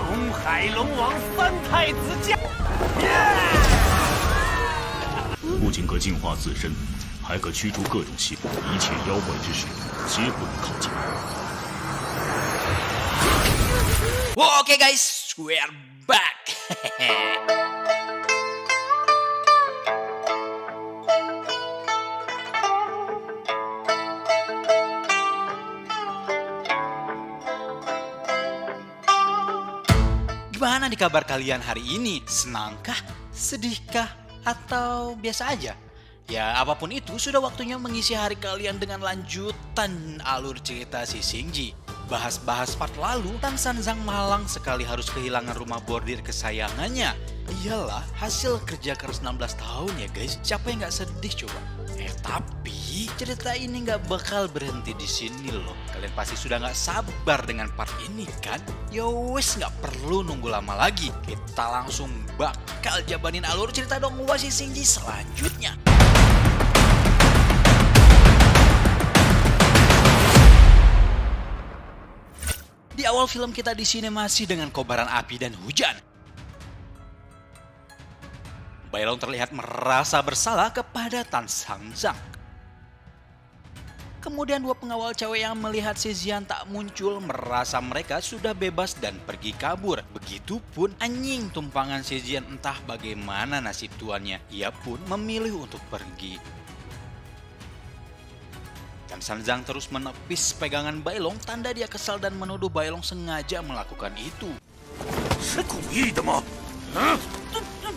东海龙王三太子驾！不仅可净化自身，还可驱逐各种邪物，一切妖怪之事皆不能靠近。Oke guys, we are back. Gimana nih kabar kalian hari ini? Senangkah? Sedihkah? Atau biasa aja? Ya apapun itu, sudah waktunya mengisi hari kalian dengan lanjutan alur cerita si Shinji. Bahas-bahas part lalu, Tan Sanzang malang sekali harus kehilangan rumah bordir kesayangannya. Iyalah, hasil kerja keras 16 tahun ya guys, siapa yang gak sedih coba? Tapi cerita ini gak bakal berhenti di sini loh. Kalian pasti sudah gak sabar dengan part ini kan? Yowes, gak perlu nunggu lama lagi. Kita langsung bakal jabanin alur cerita dong si Shinji selanjutnya. Di awal film kita di sini masih dengan kobaran api dan hujan. Bailong terlihat merasa bersalah kepada Tan Sanzang. Kemudian dua pengawal cewek yang melihat si Xian tak muncul merasa mereka sudah bebas dan pergi kabur. Begitupun anjing tumpangan si Xian entah bagaimana nasib tuannya. Ia pun memilih untuk pergi. Tan Sanzang terus menepis pegangan Bailong, tanda dia kesal dan menuduh Bailong sengaja melakukan itu. 是故意的吗？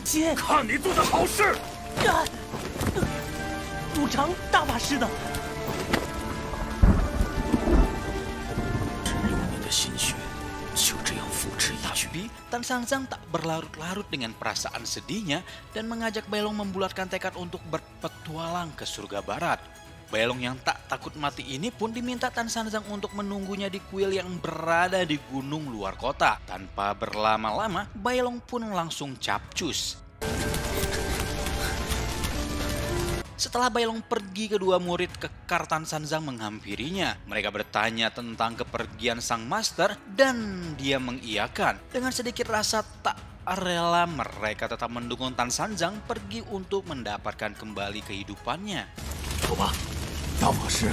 姐，看你做的好事！赌场大法师的。只有你的心血，就这样付之一炬。 Tapi Tan Sanzang tak berlarut-larut dengan perasaan sedihnya dan mengajak Bailong membulatkan tekad untuk berpetualang ke surga barat. Bailong yang tak takut mati ini pun diminta Tan Sanzang untuk menunggunya di kuil yang berada di gunung luar kota. Tanpa berlama-lama, Bailong pun langsung capcus. Setelah Bailong pergi, kedua murid kekar Tan Sanzang menghampirinya. Mereka bertanya tentang kepergian sang master dan dia mengiyakan. Dengan sedikit rasa tak rela, mereka tetap mendukung Tan Sanzang pergi untuk mendapatkan kembali kehidupannya. 走吧，大法师。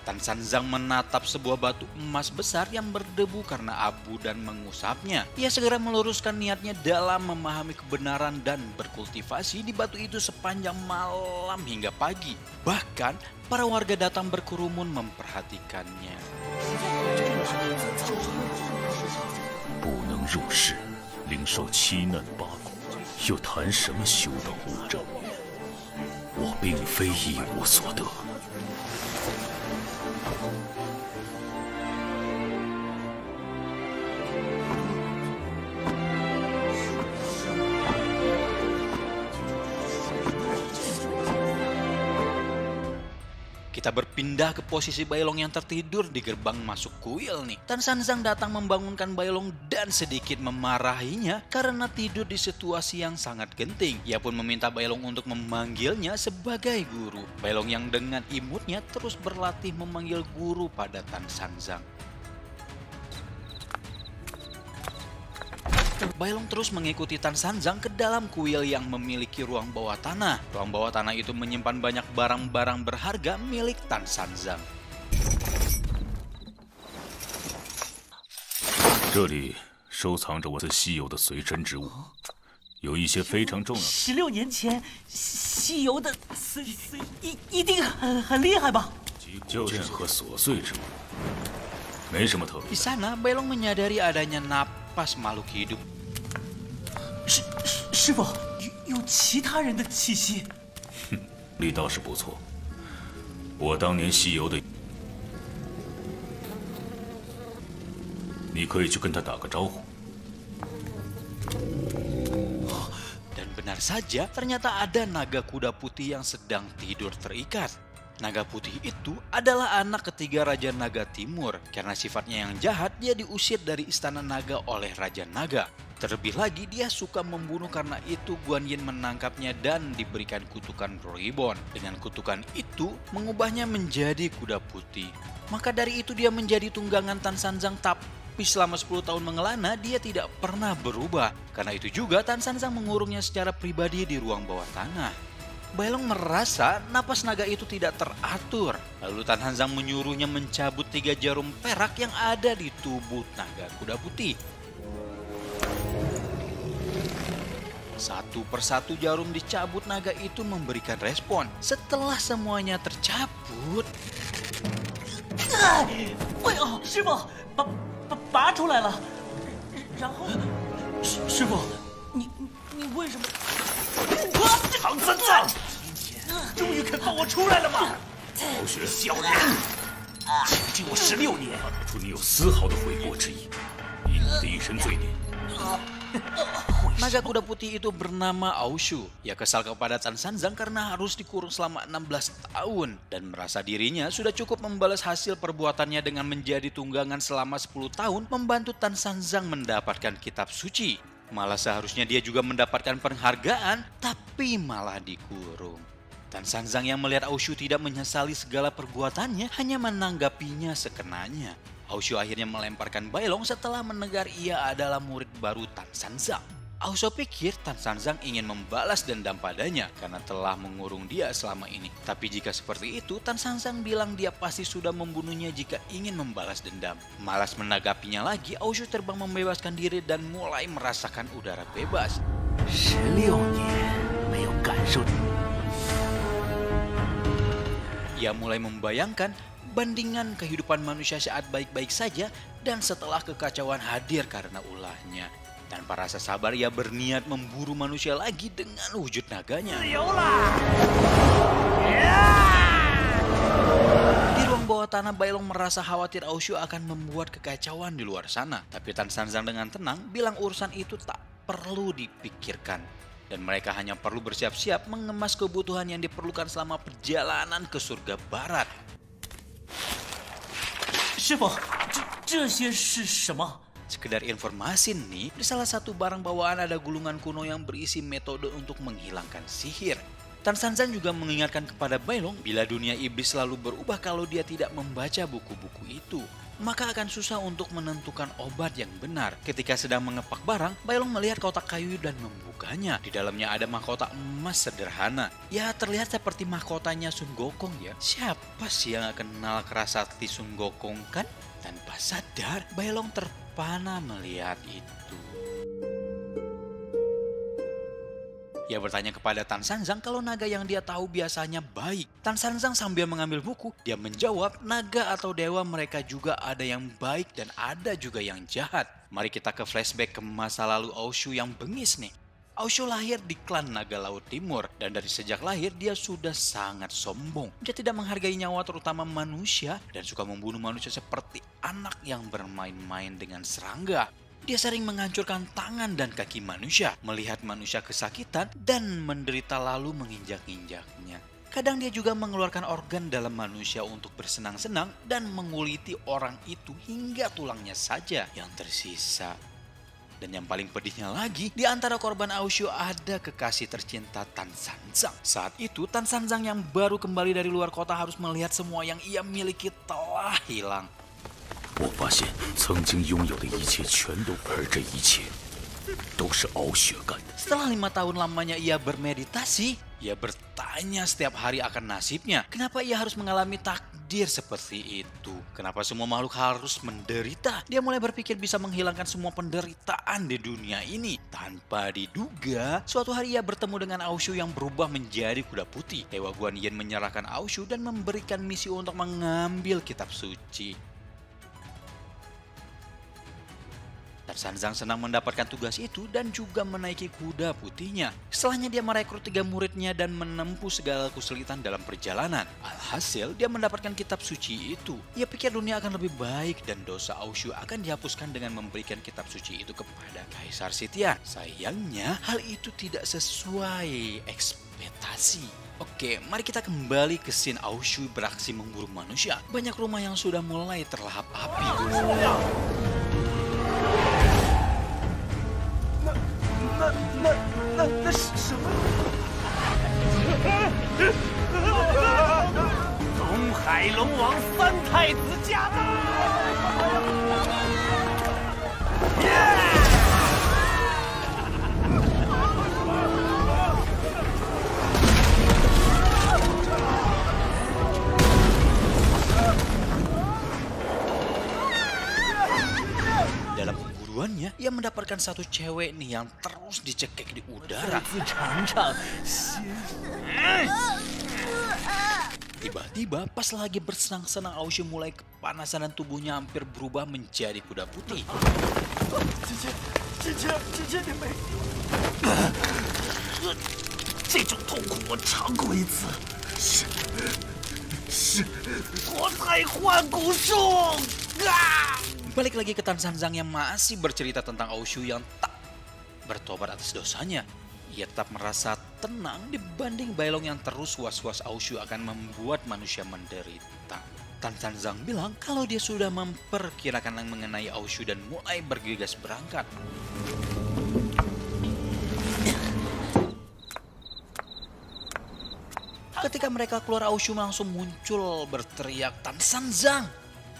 Tan Sanzang menatap sebuah batu emas besar yang berdebu karena abu dan mengusapnya. Ia segera meluruskan niatnya dalam memahami kebenaran dan berkultivasi di batu itu sepanjang malam hingga pagi. Bahkan para warga datang berkerumun memperhatikannya. 不能入世，领受七难八苦，又谈什么修道无正？我并非一无所得。 Kita berpindah ke posisi Bailong yang tertidur di gerbang masuk kuil nih. Tan Sanzang datang membangunkan Bailong dan sedikit memarahinya karena tidur di situasi yang sangat genting. Ia pun meminta Bailong untuk memanggilnya sebagai guru. Bailong yang dengan imutnya terus berlatih memanggil guru pada Tan Sanzang. Bailong terus mengikuti Tan Sanzang ke dalam kuil yang memiliki ruang bawah tanah. Ruang bawah tanah itu menyimpan banyak barang-barang berharga milik Tan Sanzang. 这里收藏着我最稀有的随身之物，有一些非常重要的。 16年前西游的一定很厉害吧？ 就任何琐碎之物，没什么特别 Di。sana, Bailong menyadari adanya napas makhluk hidup. 师傅，有其他人的气息。 力道是不错，我当年西游的，你可以去跟他打个招呼。 Dan benar saja, ternyata ada naga kuda putih yang sedang tidur terikat. Naga putih itu adalah anak ketiga Raja Naga Timur. Karena sifatnya yang jahat, dia diusir dari istana naga oleh Raja Naga. Terlebih lagi dia suka membunuh, karena itu Guan Yin menangkapnya dan diberikan kutukan Roibon. Dengan kutukan itu mengubahnya menjadi kuda putih. Maka dari itu dia menjadi tunggangan Tan Sanzang, tapi selama 10 tahun mengelana dia tidak pernah berubah. Karena itu juga Tan Sanzang mengurungnya secara pribadi di ruang bawah tanah. Bailong merasa napas naga itu tidak teratur. Lalu Tan Sanzang menyuruhnya mencabut 3 jarum perak yang ada di tubuh naga kuda putih. Satu persatu jarum dicabut, naga itu memberikan respon. Setelah semuanya tercabut, 哎呦，师傅，拔出来了。然后，师傅，你为什么？唐三藏，今天终于肯放我出来了吗？傲雪，小人，距我16年，看不出你有丝毫的悔过之意，以你的一身罪孽。 naga kuda putih itu bernama Aushu. Ia kesal kepada Tan Sanzang karena harus dikurung selama 16 tahun. Dan merasa dirinya sudah cukup membalas hasil perbuatannya dengan menjadi tunggangan selama 10 tahun membantu Tan Sanzang mendapatkan kitab suci. Malah seharusnya dia juga mendapatkan penghargaan, tapi malah dikurung. Tan Sanzang yang melihat Aushu tidak menyesali segala perbuatannya, hanya menanggapinya sekenanya. Aushu akhirnya melemparkan Bailong setelah menegar ia adalah murid baru Tan Sanzang. Aushu pikir Tan Sanzang ingin membalas dendam padanya karena telah mengurung dia selama ini. Tapi jika seperti itu, Tan Sanzang bilang dia pasti sudah membunuhnya jika ingin membalas dendam. Malas menanggapinya lagi, Aushu terbang membebaskan diri dan mulai merasakan udara bebas. 16年没有感受。 Ia mulai membayangkan bandingan kehidupan manusia saat baik-baik saja dan setelah kekacauan hadir karena ulahnya. Tanpa rasa sabar ia berniat memburu manusia lagi dengan wujud naganya. Di ruang bawah tanah, Bailong merasa khawatir Aushu akan membuat kekacauan di luar sana. Tapi Tan Sanzang dengan tenang bilang urusan itu tak perlu dipikirkan. Dan mereka hanya perlu bersiap-siap mengemas kebutuhan yang diperlukan selama perjalanan ke surga barat. 师傅，这些是什么？ Sekedar informasi nih, di salah satu barang bawaan ada gulungan kuno yang berisi metode untuk menghilangkan sihir. Tan Sanzang juga mengingatkan kepada Bailong bila dunia iblis selalu berubah kalau dia tidak membaca buku-buku itu. Maka akan susah untuk menentukan obat yang benar. Ketika sedang mengepak barang, Bailong melihat kotak kayu dan membukanya. Di dalamnya ada mahkota emas sederhana. Ya, terlihat seperti mahkotanya Sun Gokong ya. Siapa sih yang akan kenal kerasakti Sun Gokong kan? Tanpa sadar, Bailong terpana melihat itu. Ia bertanya kepada Tan Sanzang kalau naga yang dia tahu biasanya baik. Tan Sanzang sambil mengambil buku, dia menjawab naga atau dewa mereka juga ada yang baik dan ada juga yang jahat. Mari kita ke flashback ke masa lalu Aushu yang bengis nih. Aushu lahir di klan Naga Laut Timur dan dari sejak lahir dia sudah sangat sombong. Dia tidak menghargai nyawa terutama manusia dan suka membunuh manusia seperti anak yang bermain-main dengan serangga. Dia sering menghancurkan tangan dan kaki manusia, melihat manusia kesakitan dan menderita lalu menginjak-injaknya. Kadang dia juga mengeluarkan organ dalam manusia untuk bersenang-senang dan menguliti orang itu hingga tulangnya saja yang tersisa. Dan yang paling pedihnya lagi, di antara korban Aushu ada kekasih tercinta Tan Sanzang. Saat itu Tan Sanzang yang baru kembali dari luar kota harus melihat semua yang ia miliki telah hilang. 我发现曾经拥有的一切全都，而这一切都是傲雪干的。 Setelah 5 tahun lamanya ia bermeditasi, ia bertanya setiap hari akan nasibnya. Kenapa ia harus mengalami takdir seperti itu? Kenapa semua makhluk harus menderita? Dia mulai berpikir bisa menghilangkan semua penderitaan di dunia ini. Tanpa diduga, suatu hari ia bertemu dengan Aushu yang berubah menjadi kuda putih. Dewa Guan Yin menyerahkan Aushu dan memberikan misi untuk mengambil kitab suci. Tan Sanzang senang mendapatkan tugas itu dan juga menaiki kuda putihnya. Setelahnya dia merekrut 3 muridnya dan menempuh segala kesulitan dalam perjalanan. Alhasil dia mendapatkan kitab suci itu. Ia pikir dunia akan lebih baik dan dosa Aushu akan dihapuskan dengan memberikan kitab suci itu kepada Kaisar Sitian. Sayangnya hal itu tidak sesuai ekspektasi. Oke, mari kita kembali ke scene Aushu beraksi memburu manusia. Banyak rumah yang sudah mulai terlahap api. 那是什么？东海龙王三太子驾到！Dalam pemburuannya, ia mendapatkan satu cewek nih yang terus dicekik di udara. 自尝尝鲜。 Tiba-tiba pas lagi bersenang-senang, Aoshu mulai kepanasan dan tubuhnya hampir berubah menjadi kuda putih. 姐你没？这种痛苦我尝过一次，是国泰换骨术啊！ Balik lagi ke Tan Sanzang yang masih bercerita tentang Aoshu yang tak bertobat atas dosanya. Ia tetap merasa tenang dibanding Bailong yang terus was-was Aoshu akan membuat manusia menderita. Tan Sanzang bilang kalau dia sudah memperkirakan mengenai Aoshu dan mulai bergegas berangkat. Ketika mereka keluar, Aoshu langsung muncul berteriak Tan Sanzang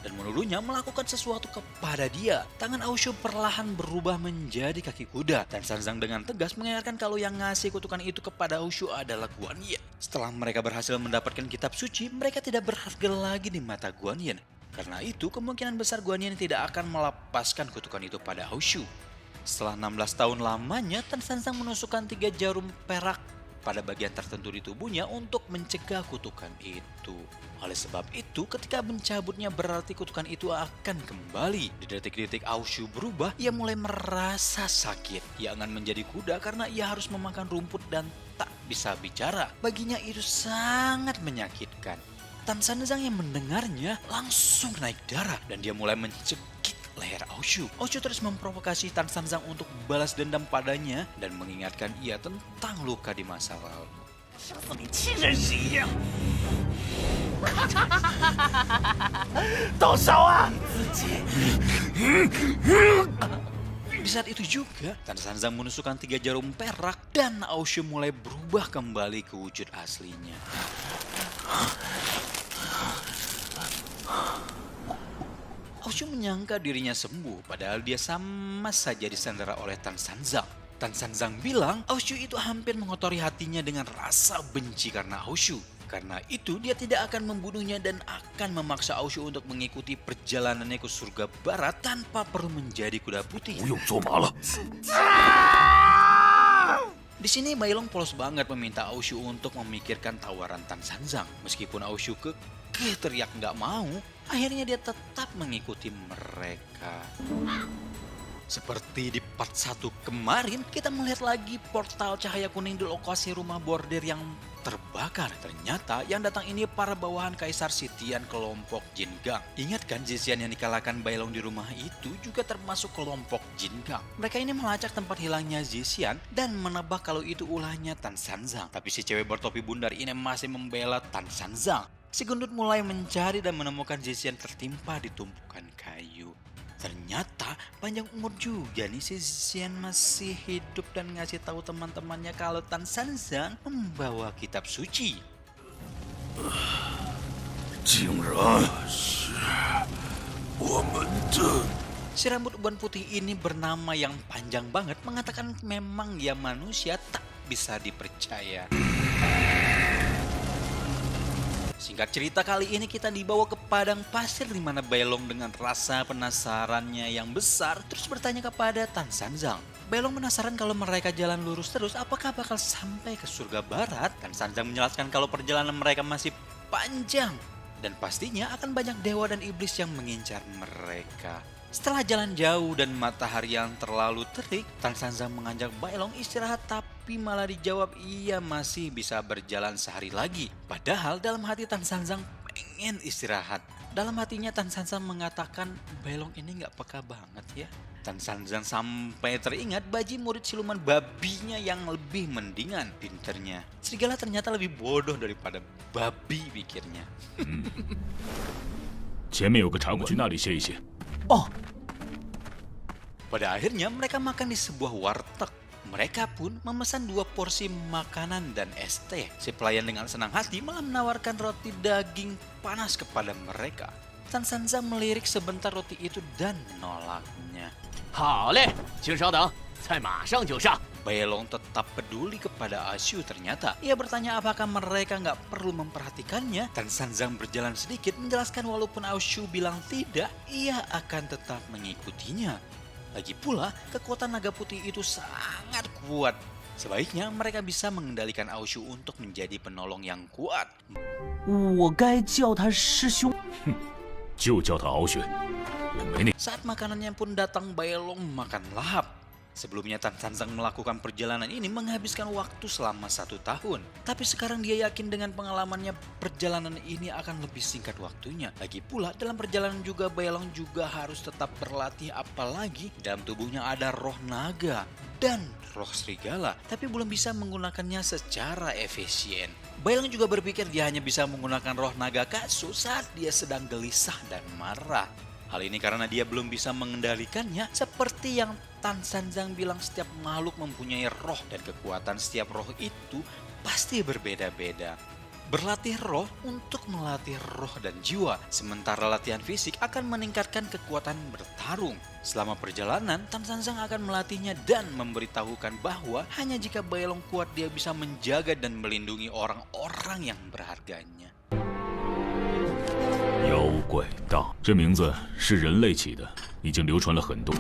dan menuduhnya melakukan sesuatu kepada dia. Tangan Aoshu perlahan berubah menjadi kaki kuda. Tan Sanzang dengan tegas mengingatkan kalau yang ngasih kutukan itu kepada Aoshu adalah Guan Yin. Setelah mereka berhasil mendapatkan kitab suci, mereka tidak berharga lagi di mata Guan Yin. Karena itu kemungkinan besar Guan Yin tidak akan melepaskan kutukan itu pada Aoshu. Setelah 16 tahun lamanya, Tan Sanzang menusukkan 3 jarum perak pada bagian tertentu di tubuhnya untuk mencegah kutukan itu. Oleh sebab itu, ketika mencabutnya berarti kutukan itu akan kembali. Di detik-detik Aoshu berubah, ia mulai merasa sakit. Ia akan menjadi kuda karena ia harus memakan rumput dan tak bisa bicara. Baginya itu sangat menyakitkan. Tan Sanzang yang mendengarnya langsung naik darah dan dia mulai mencekik leher Aoshu. Aoshu terus memprovokasi Tan Sanzang untuk balas dendam padanya dan mengingatkan ia tentang luka di masa lalu. 像死你亲人时一样。动手啊！自己。 Di saat itu juga, Tan Sanzang menusukkan 3 jarum perak dan Aoshu mulai berubah kembali ke wujud aslinya. Aoshu menyangka dirinya sembuh, padahal dia sama saja disandera oleh Tan Sanzang. Tan Sanzang bilang Aoshu itu hampir mengotori hatinya dengan rasa benci karena Aoshu. Karena itu dia tidak akan membunuhnya dan akan memaksa Aoshu untuk mengikuti perjalanannya ke surga barat tanpa perlu menjadi kuda putih. 不用做马了。 Di sini Bailong polos banget meminta Aoshu untuk memikirkan tawaran Tan Sanzang. Meskipun Aoshu kekeh teriak nggak mau, akhirnya dia tetap mengikuti mereka. Seperti di part 1 kemarin, kita melihat lagi portal cahaya kuning di lokasi rumah bordir yang terbakar. Ternyata yang datang ini para bawahan Kaisar Sitian kelompok Jin Gang. Ingat kan Zixian yang dikalahkan Bailong di rumah itu juga termasuk kelompok Jin Gang. Mereka ini melacak tempat hilangnya Zixian dan menebak kalau itu ulahnya Tan Sanzang. Tapi si cewek bertopi bundar ini masih membela Tan Sanzang. Si gendut mulai mencari dan menemukan Zixian tertimpa di tumpukan kayu. Ternyata panjang umur juga nih si Zixian masih hidup dan ngasih tahu teman-temannya kalau Tan Sanzang membawa kitab suci. 竟然是我们的。 Si rambut uban putih ini bernama yang panjang banget mengatakan memang dia manusia tak bisa dipercaya. Singkat cerita, kali ini kita dibawa ke padang pasir di mana Bailong dengan rasa penasarannya yang besar terus bertanya kepada Tan Sanzang. Bailong penasaran kalau mereka jalan lurus terus apakah bakal sampai ke surga barat. Tan Sanzang menjelaskan kalau perjalanan mereka masih panjang dan pastinya akan banyak dewa dan iblis yang mengincar mereka. Setelah jalan jauh dan matahari yang terlalu terik, Tan Sanzang mengajak Bailong istirahat tapi malah dijawab ia masih bisa berjalan sehari lagi. Padahal dalam hati Tan Sanzang pengen istirahat. Dalam hatinya Tan Sanzang mengatakan Bailong ini gak peka banget ya. Tan Sanzang sampai teringat Baji murid siluman babinya yang lebih mendingan pinternya. Serigala ternyata lebih bodoh daripada babi pikirnya. 前面有个茶馆，去那里歇一歇。 哦， Pada akhirnya mereka makan di sebuah warteg. Mereka pun memesan 2 porsi makanan dan es teh. Si pelayan dengan senang hati malah menawarkan roti daging panas kepada mereka. Tan Sanzang melirik sebentar roti itu dan menolaknya. 好嘞，请稍等，菜马上就上。 Bailong tetap peduli kepada Ashu ternyata. Ia bertanya apakah mereka nggak perlu memperhatikannya. Tan Sanzang berjalan sedikit menjelaskan walaupun Ashu bilang tidak, ia akan tetap mengikutinya. Lagi pula, kekuatan naga putih itu sangat kuat. Sebaiknya mereka bisa mengendalikan Ashu untuk menjadi penolong yang kuat. 我该叫他师兄。 就叫他敖雪，也没那。 Saat makanannya pun datang, Bailong makan lahap. Sebelumnya Tan Sanzang melakukan perjalanan ini menghabiskan waktu selama 1 tahun. Tapi sekarang dia yakin dengan pengalamannya perjalanan ini akan lebih singkat waktunya. Lagi pula dalam perjalanan juga Bailong juga harus tetap berlatih, apalagi dalam tubuhnya ada roh naga dan roh serigala. Tapi belum bisa menggunakannya secara efisien. Bailong juga berpikir dia hanya bisa menggunakan roh naga Katsu saat dia sedang gelisah dan marah. Hal ini karena dia belum bisa mengendalikannya, seperti yang Tan Sanzang bilang setiap makhluk mempunyai roh dan kekuatan setiap roh itu pasti berbeda-beda. Berlatih roh untuk melatih roh dan jiwa, sementara latihan fisik akan meningkatkan kekuatan bertarung. Selama perjalanan, Tan Sanzang akan melatihnya dan memberitahukan bahwa hanya jika Bailong kuat dia bisa menjaga dan melindungi orang-orang yang berharganya. 妖怪大，这名字是人类起的，已经流传了很多。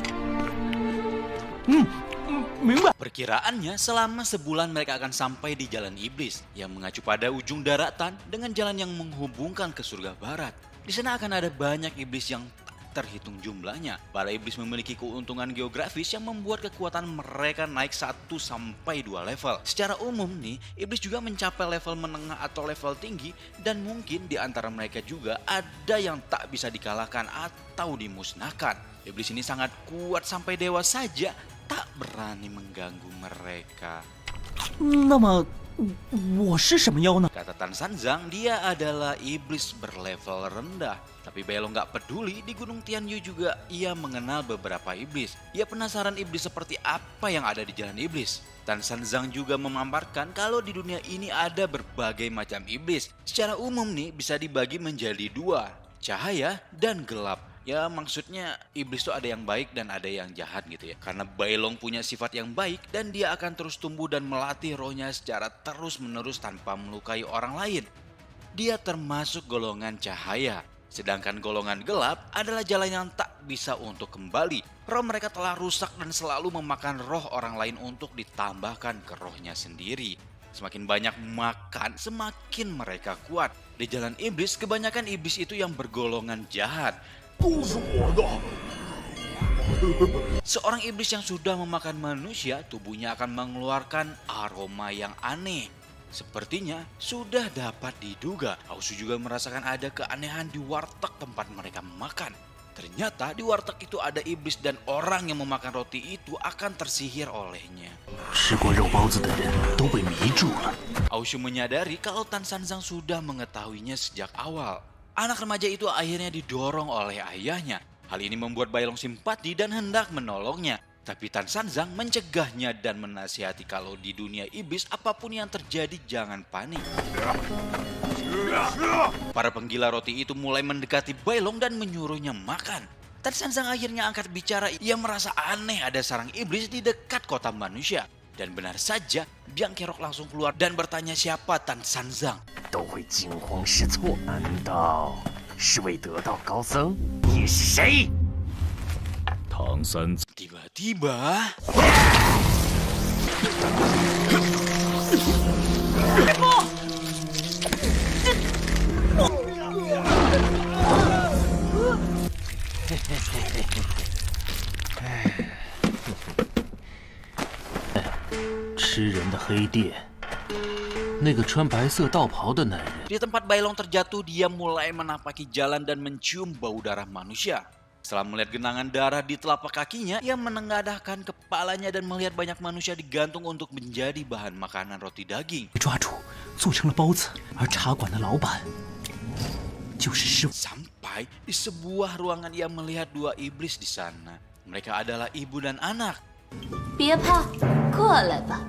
明白。 Perkiraannya selama sebulan mereka akan sampai di jalan iblis yang mengacu pada ujung daratan dengan jalan yang menghubungkan ke surga barat. Di sana akan ada banyak iblis yang tak terhitung jumlahnya. Para iblis memiliki keuntungan geografis yang membuat kekuatan mereka naik 1 sampai 2 level. Secara umum nih, iblis juga mencapai level menengah atau level tinggi dan mungkin di antara mereka juga ada yang tak bisa dikalahkan atau dimusnahkan. Iblis ini sangat kuat sampai dewa saja tak berani mengganggu mereka. 那么我是什么妖呢？ Kata Tan Sanzang, dia adalah iblis berlevel rendah. Tapi Bailong gak peduli, di Gunung Tianyu juga ia mengenal beberapa iblis. Ia penasaran iblis seperti apa yang ada di jalan iblis. Tan Sanzang juga memaparkan kalau di dunia ini ada berbagai macam iblis. Secara umum nih bisa dibagi menjadi 2, cahaya dan gelap. Ya maksudnya iblis itu ada yang baik dan ada yang jahat gitu ya. Karena Bailong punya sifat yang baik dan dia akan terus tumbuh dan melatih rohnya secara terus menerus tanpa melukai orang lain. Dia termasuk golongan cahaya. Sedangkan golongan gelap adalah jalan yang tak bisa untuk kembali. Roh mereka telah rusak dan selalu memakan roh orang lain untuk ditambahkan ke rohnya sendiri. Semakin banyak makan, semakin mereka kuat. Di jalan iblis, kebanyakan iblis itu yang bergolongan jahat. Seorang iblis yang sudah memakan manusia, tubuhnya akan mengeluarkan aroma yang aneh. Sepertinya sudah dapat diduga, Ausu juga merasakan ada keanehan di warteg tempat mereka makan. Ternyata di warteg itu ada iblis dan orang yang memakan roti itu akan tersihir olehnya. 吃过肉包子的人都被迷住了。 Ausu menyadari kalau Tan Sanzang sudah mengetahuinya sejak awal. Anak remaja itu akhirnya didorong oleh ayahnya. Hal ini membuat Bailong simpati dan hendak menolongnya. Tapi Tan Sanzang mencegahnya dan menasihati kalau di dunia iblis apapun yang terjadi jangan panik. Para penggila roti itu mulai mendekati Bailong dan menyuruhnya makan. Tan Sanzang akhirnya angkat bicara, ia merasa aneh ada sarang iblis di dekat kota manusia. Dan benar saja, Biang Kerok langsung keluar dan bertanya siapa Tan Sanzang. 都会惊慌失措，难道是为得道高僧？你是谁？ 唐三， Tiba-tiba... “吃人的黑店，那个穿白色道袍的男人。” Di tempat Bailong terjatuh, dia mulai menapaki jalan dan mencium bau darah manusia. Setelah melihat genangan darah di telapak kakinya, ia menengadahkan kepalanya dan melihat banyak manusia digantung untuk menjadi bahan makanan roti daging. 抓住，做成了包子，而茶馆的老板就是师傅。 Sampai di sebuah ruangan ia melihat 2 iblis di sana. Mereka adalah ibu dan anak. 别怕，过来吧。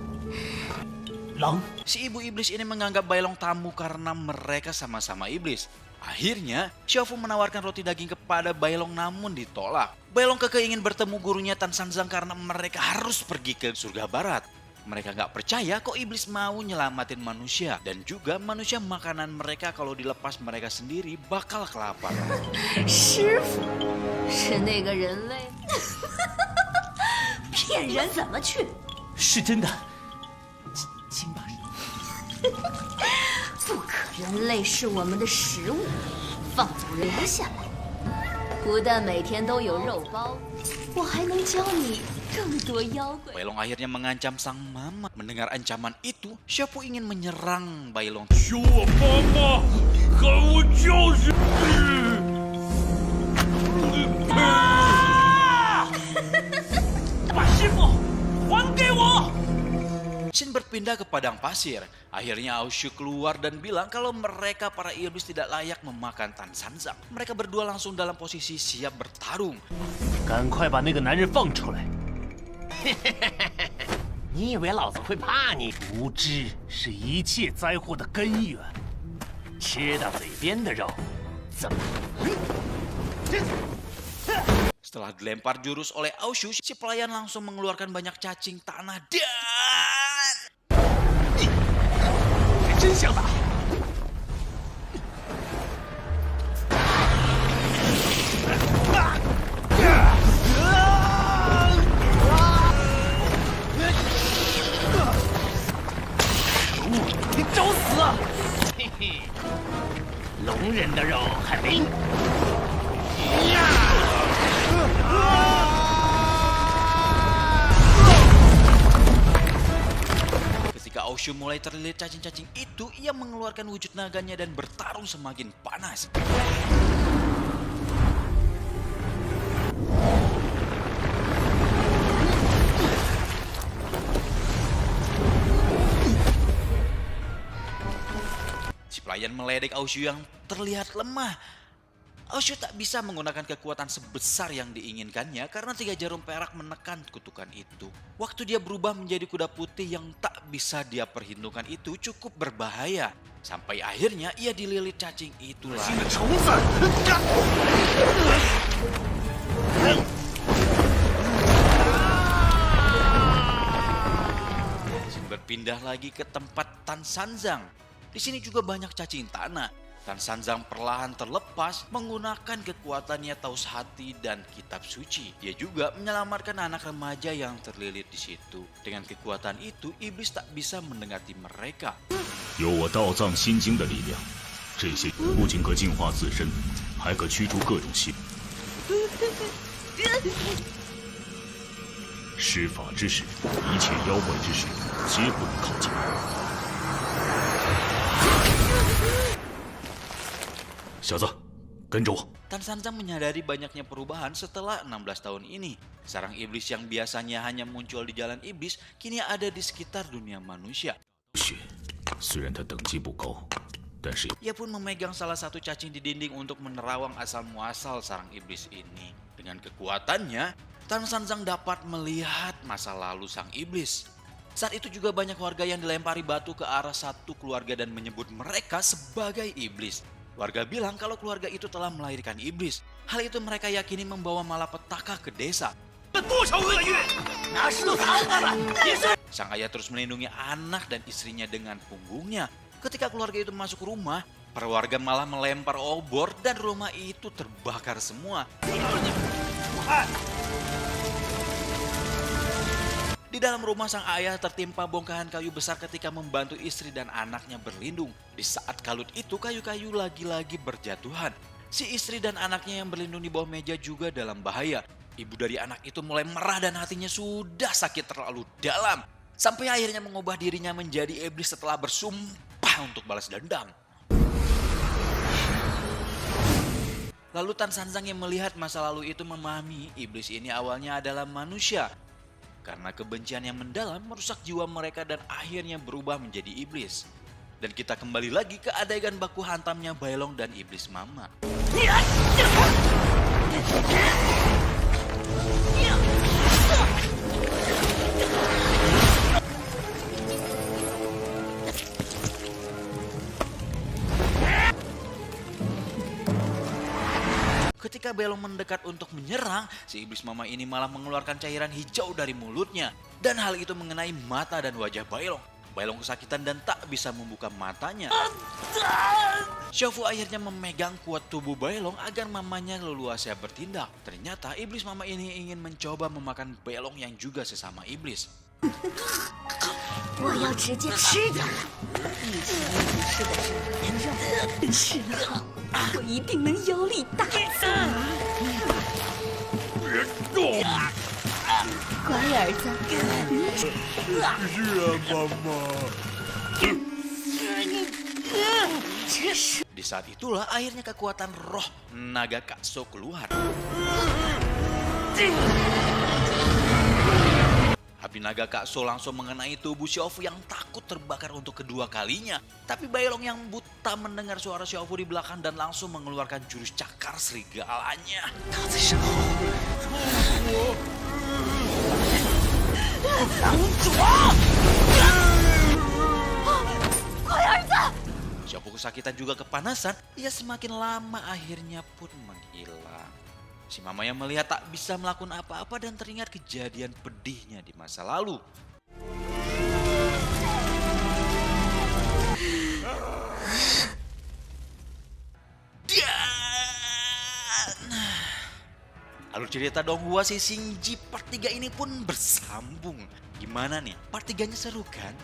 狼， Si ibu iblis ini menganggap Bailong tamu karena mereka sama-sama iblis. Akhirnya, Xiaofu menawarkan roti daging kepada Bailong namun ditolak. Bailong keke ingin bertemu gurunya Tan Sanzang karena mereka harus pergi ke surga barat. Mereka nggak percaya kok iblis mau nyelamatin manusia. Dan juga manusia makanan mereka kalau dilepas mereka sendiri bakal kelaparan. 师傅是那个人类，骗人怎么去？是真的，请把不可，人类是我们的食物，放走人下来，不但每天都有肉包，我还能教你更多妖怪。 Bailong akhirnya mengancam sang mama. Mendengar ancaman itu, Xiaofu ingin menyerang Bailong. 求我妈妈喊我教训把师傅还给我！ Shin berpindah ke padang pasir. Akhirnya Aoshu keluar dan bilang kalau mereka para iblis tidak layak memakan Tan Sanzang. Mereka berdua langsung dalam posisi siap bertarung. 赶快把那个男人放出来！你以为老子会怕你？无知是一切灾祸的根源。吃到嘴边的肉，怎么？ Setelah dilempar jurus oleh Aoshu, si pelayan langsung mengeluarkan banyak cacing tanah dan... 真想打！ 你找死啊！嘿嘿，龙人的肉还没。 Ketika Aoshu mulai terlilit cacing-cacing itu, ia mengeluarkan wujud naganya dan bertarung semakin panas. Si pelayan meledek Aoshu yang terlihat lemah. Aoshu tak bisa menggunakan kekuatan sebesar yang diinginkannya karena 3 jarum perak menekan kutukan itu. Waktu dia berubah menjadi kuda putih yang tak bisa dia perhitungkan itu cukup berbahaya. Sampai akhirnya ia dililit cacing itu lagi. Shin berpindah lagi ke tempat Tan Sanzang. Di sini juga banyak cacing tanah. Tan Sanzang perlahan terlepas menggunakan kekuatannya Taus Hati dan Kitab Suci. Dia juga menyelamatkan anak remaja yang terlilit di situ. Dengan kekuatan itu, iblis tak bisa mendekati mereka. 有我道藏心经的力量，这些不仅可净化自身，还可驱除各种邪。施法之时，一切妖怪之事皆不能靠近。 小子，跟着我。 Tan Sanzang menyadari banyaknya perubahan setelah 16 tahun ini. Sarang iblis yang biasanya hanya muncul di jalan iblis, kini ada di sekitar dunia manusia. 血，虽然它等级不高，但是 Ia pun memegang salah satu cacing di dinding untuk menerawang asal muasal sarang iblis ini. Dengan kekuatannya, Tan Sanzang dapat melihat masa lalu sang iblis. Saat itu juga banyak warga yang dilempari batu ke arah satu keluarga dan menyebut mereka sebagai iblis. Warga bilang kalau keluarga itu telah melahirkan iblis. Hal itu mereka yakini membawa malapetaka ke desa. Sang ayah terus melindungi anak dan istrinya dengan punggungnya. Ketika keluarga itu masuk rumah, para warga malah melempar obor dan rumah itu terbakar semua. Di dalam rumah sang ayah tertimpa bongkahan kayu besar ketika membantu istri dan anaknya berlindung. Di saat kalut itu kayu-kayu lagi-lagi berjatuhan. Si istri dan anaknya yang berlindung di bawah meja juga dalam bahaya. Ibu dari anak itu mulai merah dan hatinya sudah sakit terlalu dalam. Sampai akhirnya mengubah dirinya menjadi iblis setelah bersumpah untuk balas dendam. Lalu Tan Sanzang yang melihat masa lalu itu memahami iblis ini awalnya adalah manusia. Karena kebencian yang mendalam merusak jiwa mereka dan akhirnya berubah menjadi iblis. Dan kita kembali lagi ke adegan baku hantamnya Bailong dan iblis mama. Ketika Belong mendekat untuk menyerang, si iblis mama ini malah mengeluarkan cairan hijau dari mulutnya. Dan hal itu mengenai mata dan wajah Belong. Belong kesakitan dan tak bisa membuka matanya. Xiaofu akhirnya memegang kuat tubuh Belong agar mamanya leluasa bertindak. Ternyata iblis mama ini ingin mencoba memakan Belong yang juga sesama iblis. 我要直接吃掉它。以前你吃的是人肉，吃了后我一定能腰力大增。乖儿子，这是 Di saat itulah akhirnya kekuatan roh naga Kakso keluar. Api naga Kakso langsung mengenai tubuh Xiaofu yang takut terbakar untuk kedua kalinya. Tapi Belong yang buta mendengar suara Xiaofu di belakang dan langsung mengeluarkan jurus cakar serigalanya. 乖儿子， Xiaofu kesakitan juga kepanasan, ia semakin lama akhirnya pun menghilang. Si mama yang melihat tak bisa melakukan apa-apa dan teringat kejadian pedihnya di masa lalu. Dan alur cerita Donghua si Shinji part 3 ini pun bersambung. Gimana nih? Part 3-nya seru kan?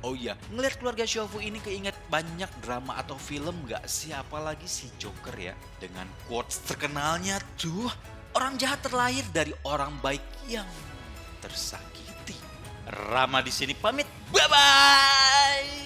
Oh iya, ngelihat keluarga Xiaofu ini keinget banyak drama atau film gak sih? Apalagi si Joker ya. Dengan quotes terkenalnya tuh, orang jahat terlahir dari orang baik yang tersakiti. Rama di sini pamit, bye-bye!